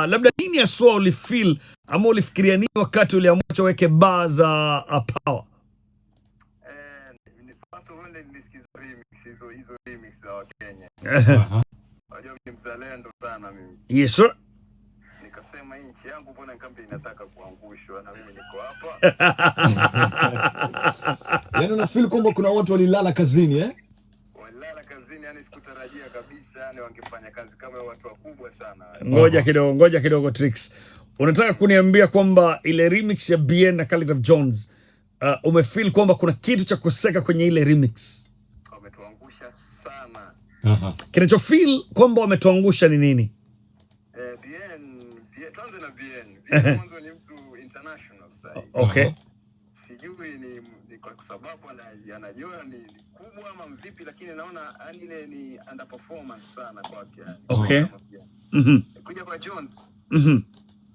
Labda nini aswa ulifeel ama ulifikiria nini wakati uliamua weke baa za Power? First of all nilisikiza hizo remix za Wakenya. Unajua mimi mzalendo sana mimi. Yes sir. Nikasema nchi yangu mbona kama inataka kuangushwa na mimi niko hapa. Yaani una feel kwamba kuna watu walilala kazini Walilala kazini, yani sikutarajia kabisa yani wangefanya kazi kama watu wakubwa sana. Ngoja kidogo Trix. Unataka kuniambia kwamba ile remix ya Bien na Khaligraph Jones umefeel kwamba kuna kitu cha kuseka kwenye ile remix? Wametuangusha sana. Kinachofeel kwamba wametuangusha ni nini? Bien, tuanze na Bien. Bien mwanzo ni mtu international sasa. Okay. Sijui ni kwa sababu anajua ni kubwa ama mvipi, lakini naona yani ile ni underperformance sana kwake yani. Okay. Kuja kwa Jones.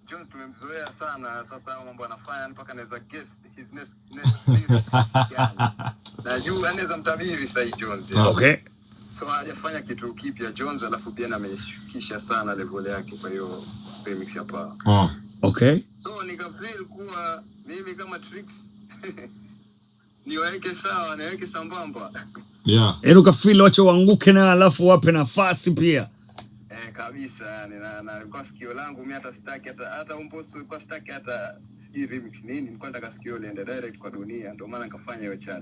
Jones tumemzoea sana, sasa mambo anafanya mpaka anaweza guess his next najua anaweza mtabiri sasa Jones. Okay. So hajafanya kitu kipya Jones, alafu Bien ameshukisha sana level yake kwa hiyo remix ya Power. Okay. So nikafeel kuwa mimi kama Trix niweke sawa, niweke sambamba. Yaani ukafeel wacha waanguke na alafu wape nafasi pia. Kabisa yani na kwa sikio langu mimi hata sitaki hata umpost kwa sitaki hata remix nini, nilikuwa nataka sikio liende direct kwa dunia, ndio maana nikafanya hiyo challenge.